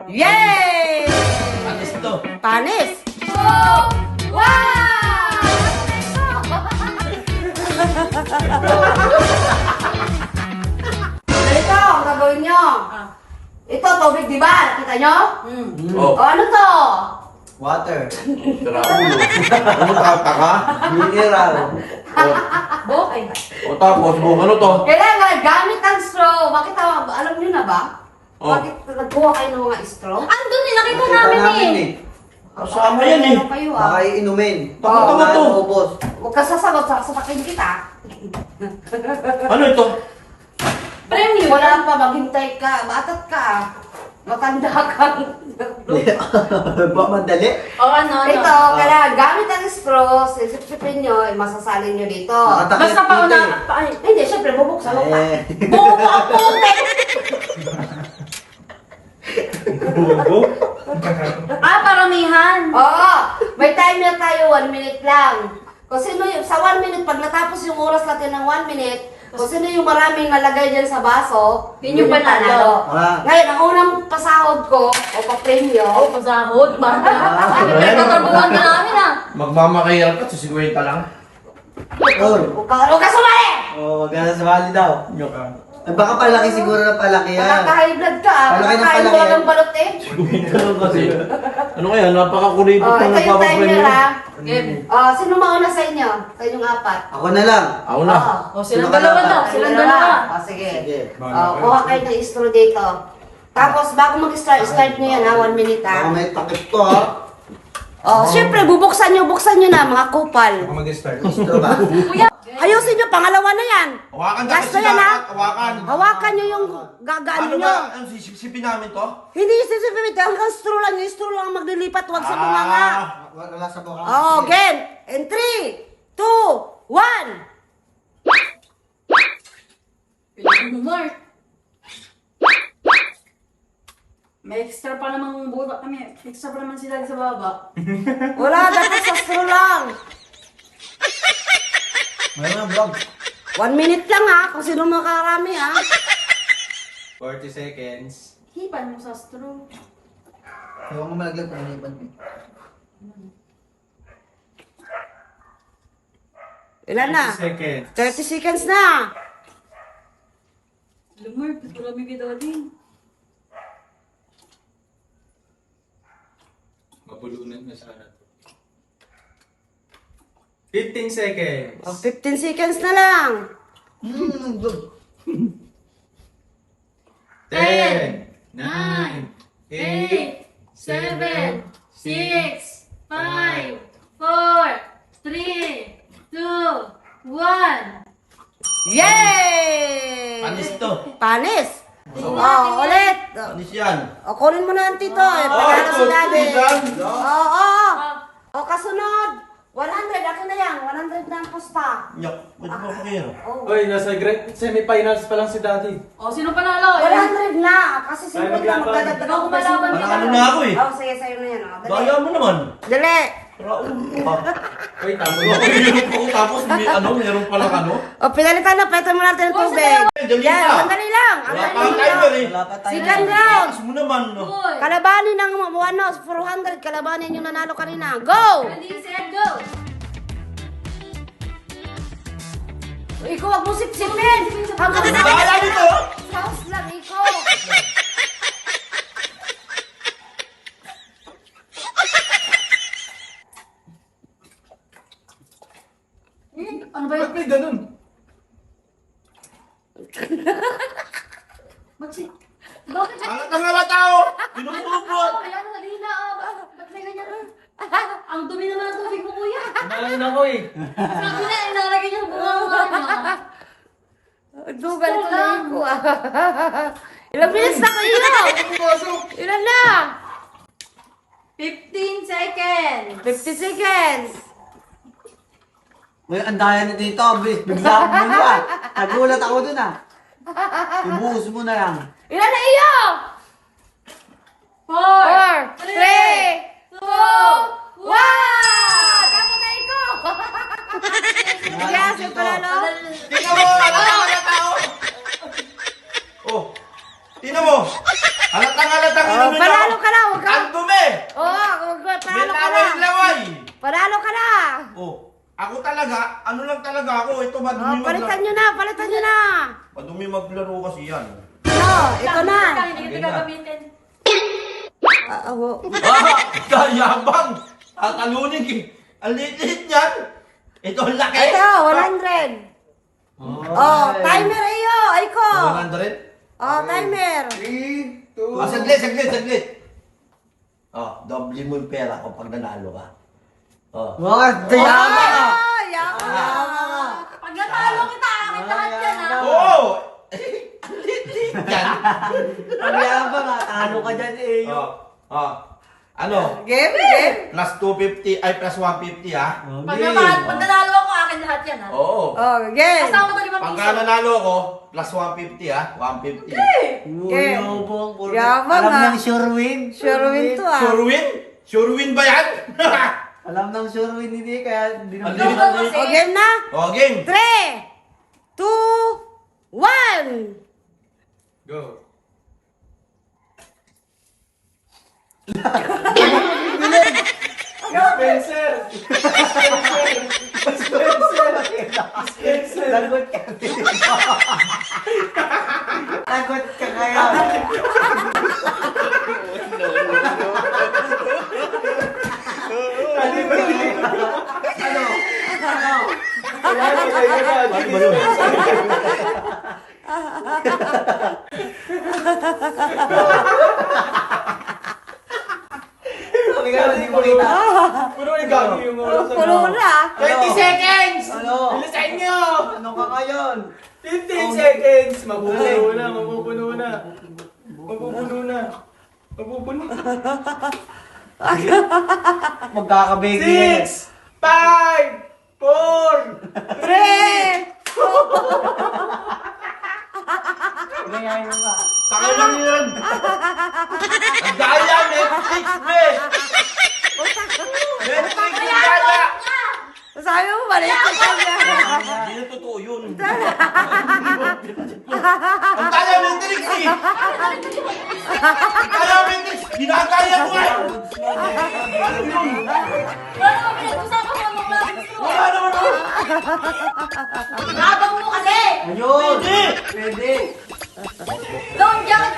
Yay! Panis to. Panis! Oh! Wow! Ito, ang gagawin nyo. Ito, tubig, di ba? Nakita nyo? Oh, O, ano to? Water. sira ulo. Ano taka? Mineral. Bukay. O tapos, ano to? Kailangan gamit ang straw. Bakit alam nyo na ba? Oh. Bakit nagkuha kayo ng mga straw? Andun eh, nakita Nakita namin eh. Kasama yan eh. Ano kayo Baka ah? iinumin. Tama to. Ubos. Huwag ka sasagot, sasapakin kita. Ano ito? Premium Wala pa, maghintay ka. Batat ka. Matanda ka. Ba madali? O ano. Ito, kailangan gamit ang straw. Sisipsipin nyo, masasalin nyo dito. Nakatakip Basta dito pauna. eh. Hindi, syempre, bubuksan mo pa. Eh. Buko ang puti. Bugo? Paramihan. Oo, may timer tayo, 1 minute lang. Kung sino yung, sa 1 minute, pag natapos yung oras natin ng 1 minute, kung sino yung maraming nalagay dyan sa baso, Yun yung panalo. Ah. Ngayon, ang unang pasahod ko, o pa-premyo, O, pasahod. Pinagtatrabuhan ka namin ah. Magmamakayal ka, sa 50 lang. huwag ka sumali! Oh, wag ka na sumali daw. Nyok ka. Eh, baka palaki siguro na palaki yan. Nakaka-high blood ka, Palaki ng nakakain mo palaki lang ng yan. balot eh. Kasi, ano kaya, napakakulibot Oh, na ito yung timer nagpapapremyo. ha. Game. Sino mauna sa inyo? Sa inyong apat? Ako na lang. Ako na. Oo. O, silang Sino ka dalawa dapat? daw. Silang dalawa. Sige. Sige. Kuha kayo ng straw dito. Tapos, bago mag-start, start nyo yan ha, 1 minute Baka ha. may takip to ha. Syempre, buksan nyo na, mga kupal. Gusto ba? Kuya. Ayusin nyo, pangalawa na yan. Hawakan na Last kasi na yan, ha? dapat, hawakan. Hawakan nyo yung gagaan Ano nyo. ba? Ano, sisipsipin namin to? Hindi sisipimit, hanggang straw lang. Yung straw lang ang maglilipat, huwag sa bunganga. Wala sa buka. Oh, again. In 3, 2, 1. Pilang mo, Mark. May extra pa namang buta kami. Extra pa naman sila sa baba. Wala, dapat sa straw lang. Mayroon vlog. 1 minute lang ha, kung sino makarami ha. 40 seconds. Hipan mo sa straw. Huwag mo malaglag kung naipan mo. Ilan na? 30 seconds. 30 seconds na. Lumar, marami kita din. Mabulunan na sana to. 15 seconds. 15 seconds na lang. 10, 9, 8, 7, 6, 5, 4, 3, 2, 1. Yay! Panis to. Panis. Ulit. Panis yan. Kunin mo na ang tito eh. Oh, Pagkala ito, si daddy. tignan. Oo. Kasunod. 100. Akin na yan. 100 na ang pusta. Nyok, ba't ba pakiro? Oh. Oy, nasa semi-finals pa lang si Daddy. O, sino panalo? 100 na. Kasi Ay, 50 na maglaban. magdadagdag Ako malaban sa- kita. Ano na ako eh. Oh, sige, sa'yo na yan. Oh. Dali. Daya mo naman. Dali. Raul ka. Oy, tama Ako yun ako tapos meron palang ano. O, pinalitan na. Pwede mo natin ng tubig. Dali Yan, ka. sandali lang. Wala Ang pa ang dali timer lang. eh. Wala pa tayo. Second round. Taas mo naman. No? Uy. Kalabanin ng 400. Kalabanin yung nanalo kanina. Go! Ready, set, go! Ikaw, wag mo sipsipin. Hanggang Daya nito. Sauce lang, ikaw. Ano ba yun? may ganun? Magsi... Bakit? Alat ang alat tao. Pinupulupot. Kaya ano, kanina ba't may ganyan? Ang dumi naman ang tubig mo, kuya. Nalain ako eh. Sabi na, inalagay niya sa bunga niya. Dugal ko lang ko. Ilang minutes na kayo? Ilan na? 15 seconds. 50 seconds. May andaya na dito. Bigla ako muna ah. Nagulat ako dun ah. Ibuhos mo na lang. Ilan na iyo? 4, 3, 2, 1! Tapos na ikaw! Yes, yung panalo. Tingnan mo. Alat ang alat tao. Oh. Tingnan mo. Alat ang Oh, panalo ka na, huwag ka. Ang dumi! Panalo ka na. Laway! Panalo ka na. Oh, ako talaga, ano lang talaga ako, ito Oh, madumi palitan maglaro. nyo na. Madumi maglaro kasi yan. Ito na. Hindi ka gamitin. Kayabang! Tatalunin eh. Ang liit niyan. Ito ang laki. Ito, 100. Oh, timer iyo, ay ko. 100? Oh, timer. 3, 2, Saglit. Oh, doble mo yung pera ko pag nanalo ka. Oh. Wag, dayama ka! Oh, yaman. Pag natalo kita, akin lahat yan ha. Oh! Ang liit yan. Dayama ka, talo ka dyan eh. Oh. Ano? Game. Plus 250, ay plus 150 ha? Pag nanalo ako, akin lahat yan ha. Oo. Oh, game. Kasama to 5 Pagka piso. nanalo ko, plus 150 ha? 150. Game. Yabang, Alam ah. ng sure win. Sure win to ah. Sure win? Sure win ba yan? Alam ng sure win hindi kaya hindi Ang naman. liit. Oh, game na. Oh, game. 3, 2, 1. Go. Spencer! Lagot ka. Lagot ka kaya. Sabi ka hindi mo kita. Puro yung gagi yung oras. Puno na. 20 seconds! Ano? Bilisan nyo! Ano ka ngayon? 15 seconds! Mapupuno na. Magkakabigay yan. 6, 5, 4, 3. Gayahin mo ka. Taka lang yun. Ang daya, Netflix, be. Netflix, ang daya. Sabi mo, mali ko kanya. Hindi na totoo yun. Ang daya, Netflix, eh. Ang daya, Netflix. Ginagaya mo eh. Wala naman pinag-usapan ko ng mga Wala naman ako. Nabang mo kasi! Ayun! Hindi. Pwede! Long jacket